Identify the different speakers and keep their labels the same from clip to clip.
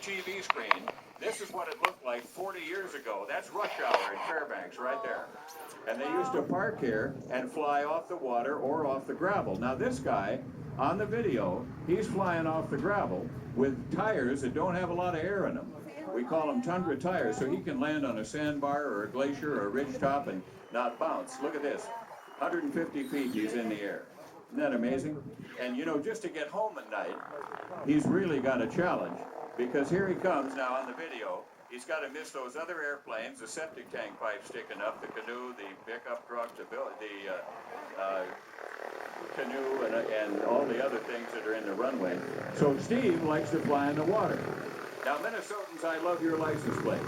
Speaker 1: TV screen, this is what it looked like 40 years ago. That's rush hour in Fairbanks right there. And they used to park here and fly off the water or off the gravel. Now this guy, on the video, he's flying off the gravel with tires that don't have a lot of air in them. We call them tundra tires, so he can land on a sandbar or a glacier or a ridge top and not bounce. Look at this, 150 feet he's in the air. Isn't that amazing? And you know, just to get home at night, he's really got a challenge, because here he comes now on the video. He's got to miss those other airplanes, the septic tank pipe sticking up, the canoe, the pickup truck, the canoe, and all the other things that are in the runway. So Steve likes to fly in the water. Now, Minnesotans, I love your license plate.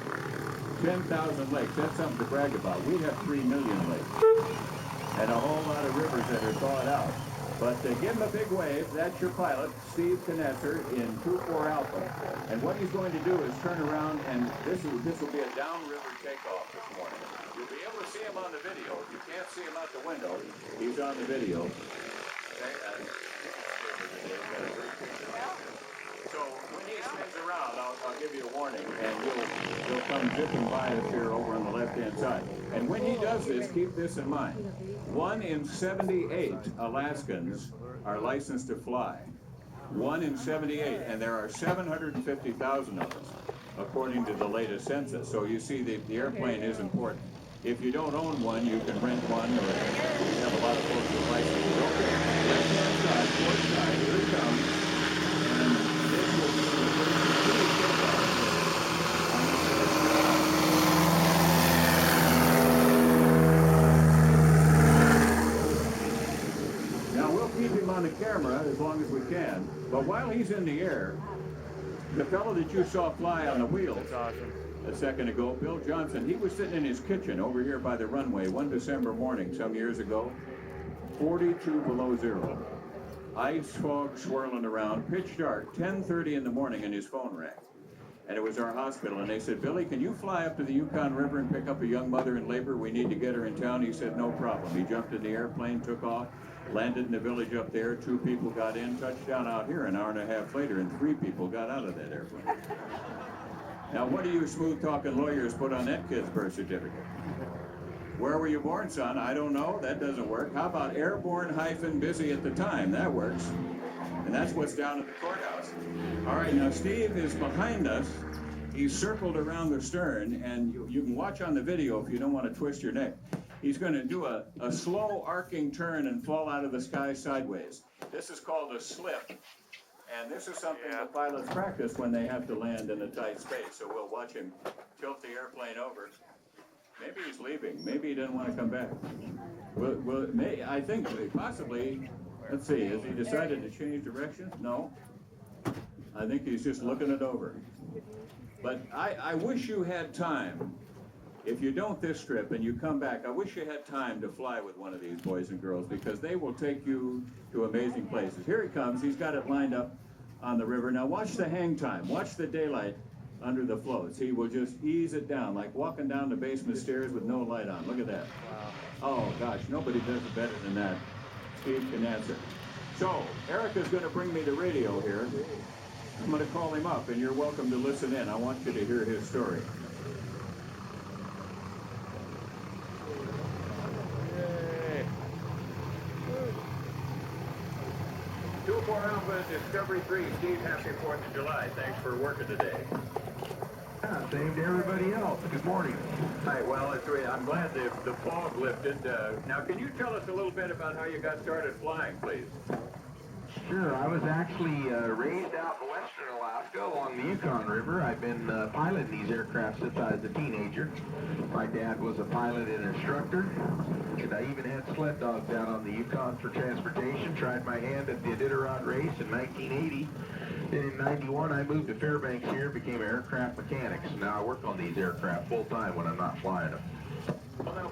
Speaker 1: 10,000 lakes, that's something to brag about. We have 3 million lakes and a whole lot of rivers that are thawed out. But give him a big wave. That's your pilot, Steve Knetzer, in 24 Alpha. And what he's going to do is turn around, and this will be a downriver takeoff this morning. You'll be able to see him on the video. If you can't see him out the window, he's on the video. Okay? So when he spins around, I'll give you a warning, and you'll come zipping by us here over on the left-hand side. And when he does this, keep this in mind. 1 in 78 Alaskans are licensed to fly. 1 in 78, and there are 750,000 of us, according to the latest census. So you see, the airplane is important. If you don't own one, you can rent one, or you have a lot of folks with licenses. Okay, left-hand side, port side, here it comes. And this will be the first takeoff. On the camera as long as we can, but while he's in the air, the fellow that you saw fly on the wheels a second ago, Bill Johnson, he was sitting in his kitchen over here by the runway one December morning some years ago, 42 below zero, ice fog swirling around, pitch dark, 10:30 in the morning, and his phone rang. And it was our hospital, and they said, Billy, can you fly up to the Yukon River and pick up a young mother in labor? We need to get her in town. He said, no problem. He jumped in the airplane, took off, landed in the village up there. 2 people got in, touched down out here an hour and a half later, and 3 people got out of that airplane. Now, what do you smooth-talking lawyers put on that kid's birth certificate? Where were you born, son? I don't know. That doesn't work. How about airborne-busy at the time? That works. And that's what's down at the courthouse. All right, now Steve is behind us. He's circled around the stern, and you can watch on the video if you don't want to twist your neck. He's going to do a slow arcing turn and fall out of the sky sideways. This is called a slip. And this is something the pilots practice when they have to land in a tight space. So we'll watch him tilt the airplane over. Maybe he's leaving. Maybe he doesn't want to come back. I think possibly, let's see, has he decided to change direction? No. I think he's just looking it over. But I wish you had time. If you don't this trip and you come back, I wish you had time to fly with one of these boys and girls, because they will take you to amazing places. Here he comes. He's got it lined up on the river. Now watch the hang time. Watch the daylight under the floats. He will just ease it down, like walking down the basement stairs with no light on. Look at that. Wow. Oh, gosh, nobody does it better than that. Steve can answer. So, Erica's going to bring me the radio here. I'm going to call him up, and you're welcome to listen in. I want you to hear his story. Yay. 24 Alpha, Discovery 3. Steve, happy 4th of July. Thanks for working today.
Speaker 2: Same to everybody else. Good morning.
Speaker 1: Hi, well, I'm glad the fog lifted. Now, can you tell us a little bit about how you got started flying, please?
Speaker 2: Sure. I was actually raised out in western Alaska along the Yukon River. I've been piloting these aircraft since I was a teenager. My dad was a pilot and instructor, and I even had sled dogs out on the Yukon for transportation. Tried my hand at the Iditarod race in 1980. Then in 91, I moved to Fairbanks here and became an aircraft mechanic. So now I work on these aircraft full-time when I'm not flying them.
Speaker 1: Well, now,